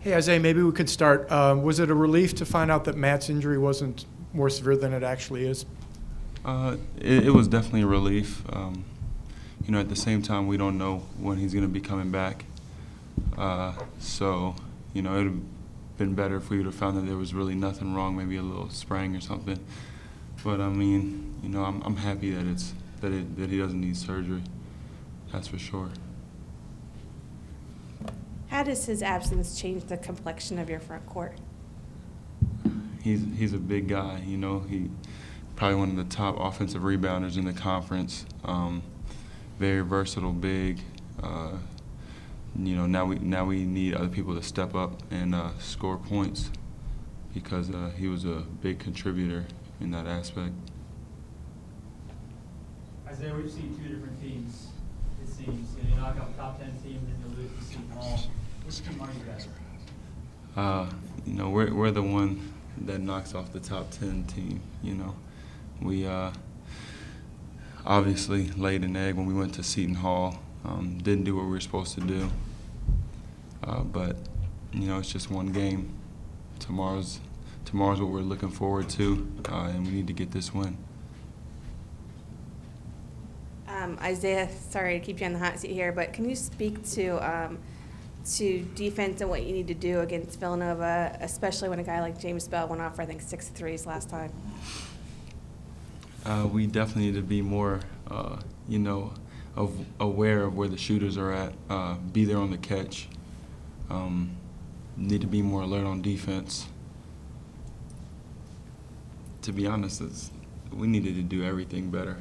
Hey, Isaiah, maybe we could start. Was it a relief to find out that Matt's injury wasn't more severe than it actually is? It was definitely a relief. At the same time, we don't know when he's going to be coming back. So, it would have been better if we would have found that there was really nothing wrong, maybe a little spraying or something. But I'm happy that he doesn't need surgery. That's for sure. How does his absence change the complexion of your front court? He's a big guy. He probably one of the top offensive rebounders in the conference. Very versatile, big. Now we need other people to step up and score points because he was a big contributor in that aspect. Isaiah, we've seen two different teams, it seems. You knock out the top 10 team, then you lose to Seton Hall. Which team are you guys? We're the one that knocks off the top 10 team. We obviously laid an egg when we went to Seton Hall. Didn't do what we were supposed to do. But it's just one game. Tomorrow's what we're looking forward to, and we need to get this win. Isaiah, sorry to keep you on the hot seat here, but can you speak to defense and what you need to do against Villanova, especially when a guy like James Bell went off for, I think, 6 threes last time? We definitely need to be more, aware of where the shooters are at, be there on the catch, need to be more alert on defense. To be honest, we needed to do everything better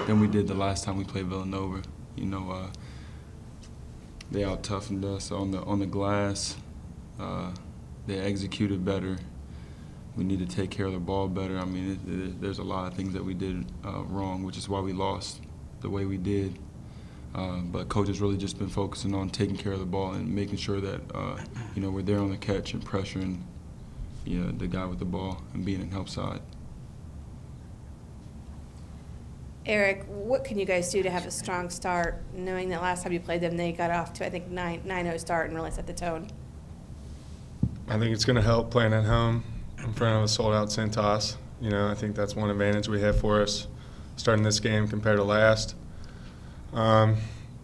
than we did the last time we played Villanova. They out-toughened us on the glass. They executed better. We need to take care of the ball better. There's a lot of things that we did wrong, which is why we lost the way we did. But coach has really just been focusing on taking care of the ball and making sure that we're there on the catch and pressuring the guy with the ball and being in help side. Erik, what can you guys do to have a strong start, knowing that last time you played them, they got off to, I think, 9-0 start and really set the tone? I think it's going to help playing at home in front of a sold-out Cintas. I think that's one advantage we have for us starting this game compared to last. We have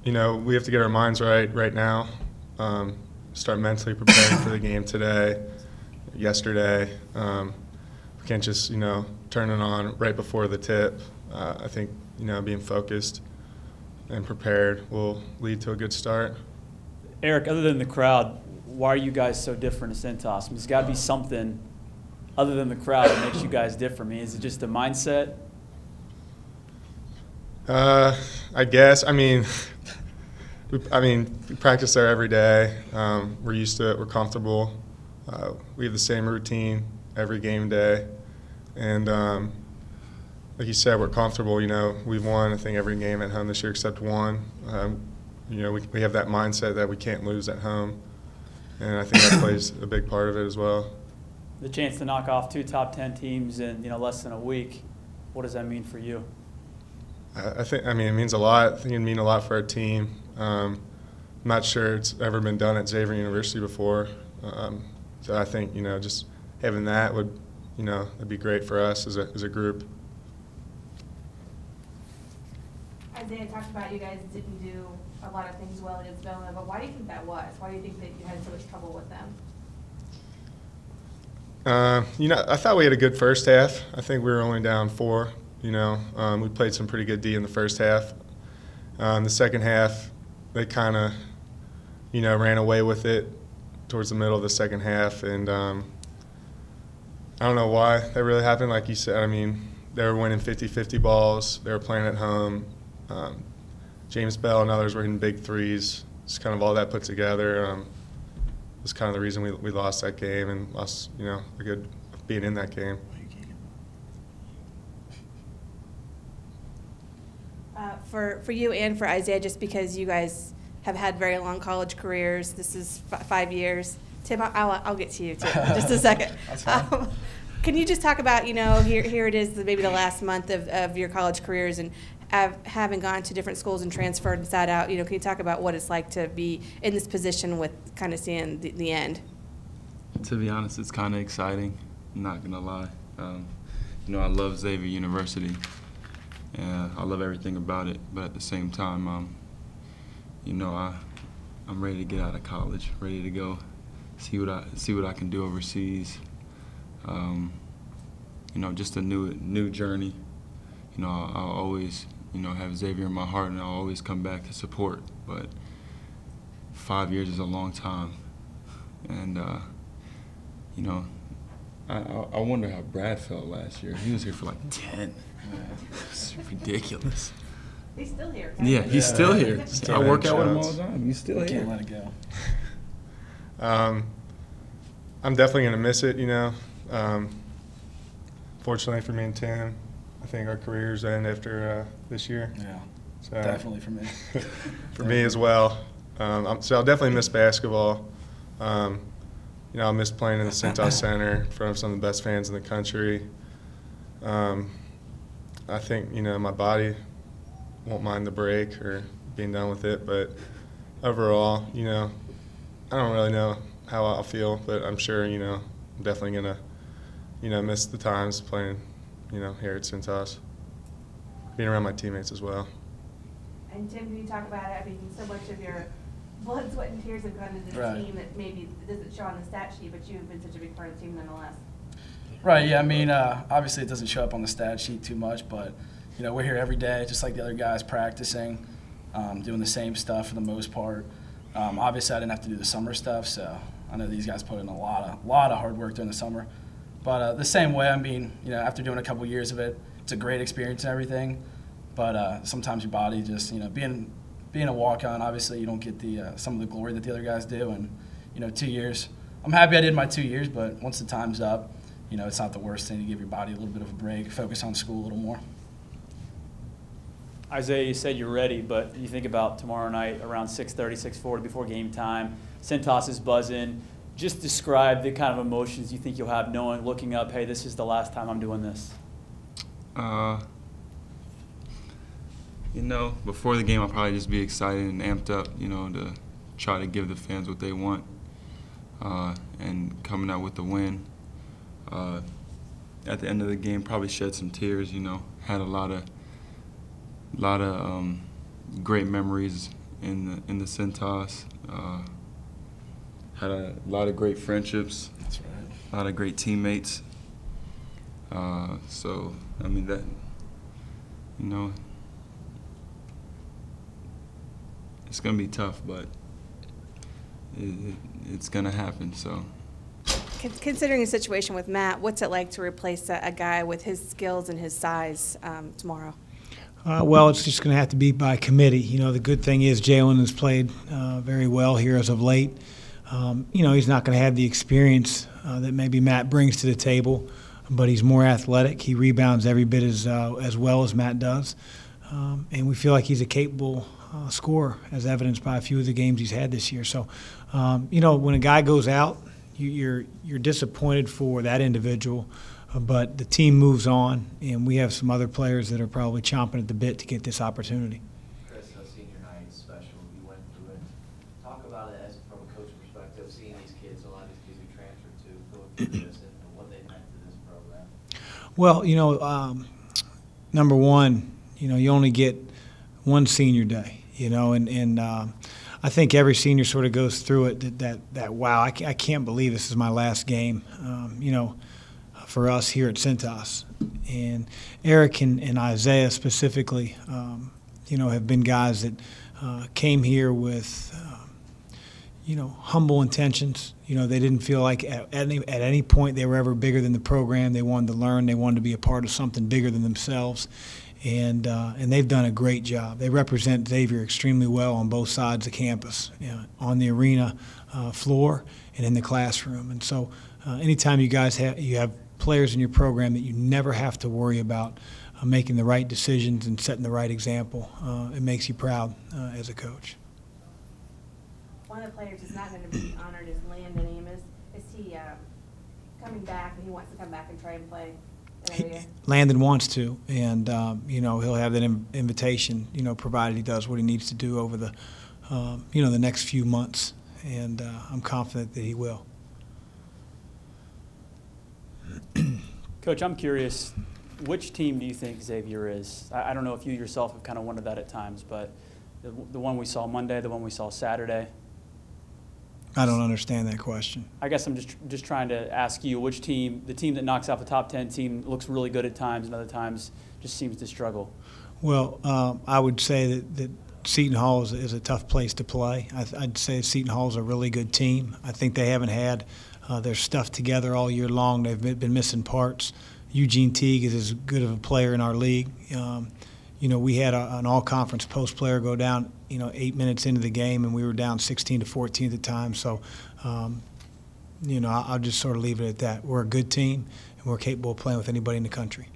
to get our minds right now, start mentally preparing for the game today, yesterday. We can't just, turn it on right before the tip. I think, being focused and prepared will lead to a good start. Erik, other than the crowd, why are you guys so different at Cintas? There's got to be something other than the crowd that makes you guys different. Is it just a mindset? I guess. We practice there every day. We're used to it. We're comfortable. We have the same routine every game day. And like you said, we're comfortable. We've won, I think, every game at home this year except one. We have that mindset that we can't lose at home. And I think that plays a big part of it as well. The chance to knock off 2 top 10 teams in less than a week, what does that mean for you? I think it means a lot. I think it means a lot for our team. I'm not sure it's ever been done at Xavier University before. So I think, just having that would, it'd be great for us as a group. Isaiah talked about you guys didn't do a lot of things well against Villanova. Why do you think that was? Why do you think that you had so much trouble with them? I thought we had a good first half. I think we were only down 4. We played some pretty good D in the first half. The second half, they kind of, ran away with it towards the middle of the second half. And I don't know why that really happened. Like you said, they were winning 50-50 balls. They were playing at home. James Bell and others were hitting big threes. Just kind of all that put together was kind of the reason we lost that game and lost, a good being in that game. For you and for Isaiah, just because you guys have had very long college careers, this is 5 years. Tim, I'll get to you too in just a second. That's fine. Can you just talk about, here it is, maybe the last month of your college careers, and having gone to different schools and transferred and sat out, can you talk about what it's like to be in this position with kind of seeing the end? To be honest, it's kind of exciting. I'm not gonna lie. I love Xavier University, and I love everything about it. But at the same time, I'm ready to get out of college, ready to go see what I can do overseas. Just a new journey. I'll always have Xavier in my heart, and I'll always come back to support. But 5 years is a long time, and I wonder how Brad felt last year. He was here for like 10. It's ridiculous. He's still here. Yeah, he's still here. Still I work out with him shots. all the time. He's still here. Can't let it go. I'm definitely going to miss it, Fortunately for me and Tim, I think our careers end after this year. Yeah, So, definitely for me. for me as well. So I'll definitely miss basketball. I'll miss playing in the Cintas Center in front of some of the best fans in the country. I think, my body won't mind the break or being done with it, but overall, I don't really know how I'll feel, but I'm sure, I'm definitely going to, miss the times playing, here at Cintas, being around my teammates as well. And Tim, can you talk about it? I mean, so much of your blood, sweat, and tears have gone into this Right. team that maybe doesn't show on the stat sheet, but you've been such a big part of the team nonetheless. Right, yeah, I mean, obviously it doesn't show up on the stat sheet too much, but, we're here every day, just like the other guys, practicing, doing the same stuff for the most part. Obviously, I didn't have to do the summer stuff, so I know these guys put in a lot of hard work during the summer. But the same way, I mean, after doing a couple years of it, it's a great experience and everything, but sometimes your body just, being a walk-on, obviously you don't get some of the glory that the other guys do, and, 2 years. I'm happy I did my 2 years, but once the time's up, it's not the worst thing to give your body a little bit of a break, focus on school a little more. Isaiah, you said you're ready, but you think about tomorrow night around 6:30, 6:40 before game time. Cintas is buzzing. Just describe the kind of emotions you think you'll have looking up, hey, this is the last time I'm doing this. Before the game, I'll probably just be excited and amped up, to try to give the fans what they want and coming out with the win. At the end of the game, probably shed some tears, had a lot of great memories in the Cintas. Had a lot of great friendships. That's right. A lot of great teammates. So I mean that, it's gonna be tough, but it's gonna happen. So. Considering the situation with Matt, what's it like to replace a guy with his skills and his size tomorrow? Well, it's just going to have to be by committee. The good thing is Jalen has played very well here as of late. He's not going to have the experience that maybe Matt brings to the table, but he's more athletic. He rebounds every bit as well as Matt does. And we feel like he's a capable scorer, as evidenced by a few of the games he's had this year. So, when a guy goes out, you're disappointed for that individual, but the team moves on, and we have some other players that are probably chomping at the bit to get this opportunity. Chris, senior night is special. You went through it. Talk about it from a coach perspective, seeing these kids, a lot of these kids who transferred to going through this and what they meant to this program. Well, number one, you only get one senior day, and I think every senior sort of goes through it that wow, I can't believe this is my last game, for us here at Cintas. And Erik and Isaiah specifically, have been guys that came here with, humble intentions. They didn't feel like at any point they were ever bigger than the program. They wanted to learn. They wanted to be a part of something bigger than themselves. And they've done a great job. They represent Xavier extremely well on both sides of campus, on the arena floor and in the classroom. And so anytime you guys have players in your program that you never have to worry about making the right decisions and setting the right example, it makes you proud as a coach. One of the players who's not going to be honored is Landon Amos. Is he coming back, and he wants to come back and try and play Landon wants to, and he'll have that invitation, provided he does what he needs to do over the the next few months, and I'm confident that he will. Coach, I'm curious, which team do you think Xavier is? I don't know if you yourself have kind of wondered that at times, but the one we saw Monday, the one we saw Saturday. I don't understand that question. I guess I'm just trying to ask you, which team, the team that knocks out the top 10 team, looks really good at times and other times just seems to struggle? Well, I would say that Seton Hall is a tough place to play. I'd say Seton Hall is a really good team. I think they haven't had their stuff together all year long. They've been missing parts. Eugene Teague is as good of a player in our league. We had an all-conference post player go down, 8 minutes into the game, and we were down 16-14 at the time. So, I'll just sort of leave it at that. We're a good team, and we're capable of playing with anybody in the country.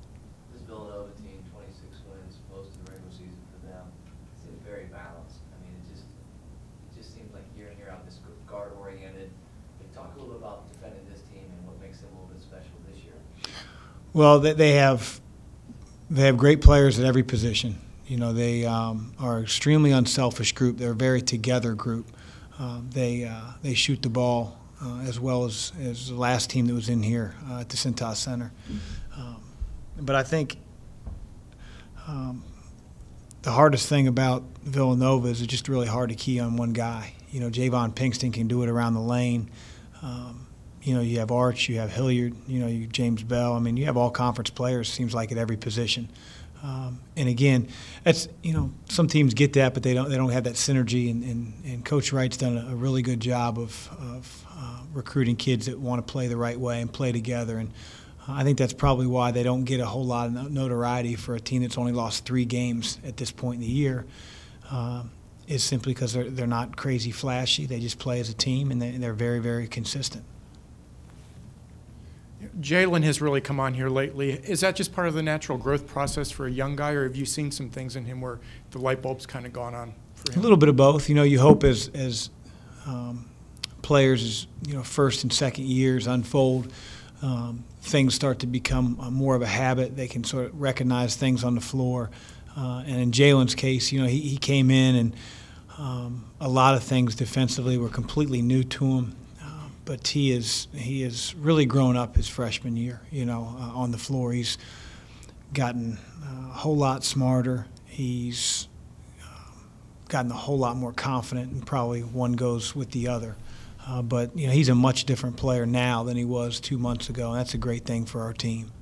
This Villanova team, 26 wins, most of the regular season for them, seems very balanced. I mean, it just seems like year in, year out, this guard-oriented. Talk a little bit about defending this team and what makes them a little bit special this year. Well, they have great players at every position. They are an extremely unselfish group. They're a very together group. They shoot the ball as well as the last team that was in here at the Cintas Center. But I think the hardest thing about Villanova is it's just really hard to key on one guy. Javon Pinkston can do it around the lane. You have Arch, you have Hilliard, you have James Bell. I mean, you have all conference players, seems like, at every position. And again, that's some teams get that, but they don't have that synergy. And Coach Wright's done a really good job of recruiting kids that want to play the right way and play together. And I think that's probably why they don't get a whole lot of notoriety for a team that's only lost 3 games at this point in the year. Is simply because they're not crazy flashy. They just play as a team, and they're very, very consistent. Jalen has really come on here lately. Is that just part of the natural growth process for a young guy, or have you seen some things in him where the light bulb's kind of gone on for him? A little bit of both. You hope as players, first and second years unfold, things start to become more of a habit. They can sort of recognize things on the floor. And in Jalen's case, he came in and a lot of things defensively were completely new to him. But he has really grown up his freshman year, on the floor. He's gotten a whole lot smarter. He's gotten a whole lot more confident, and probably one goes with the other. But he's a much different player now than he was 2 months ago, and that's a great thing for our team.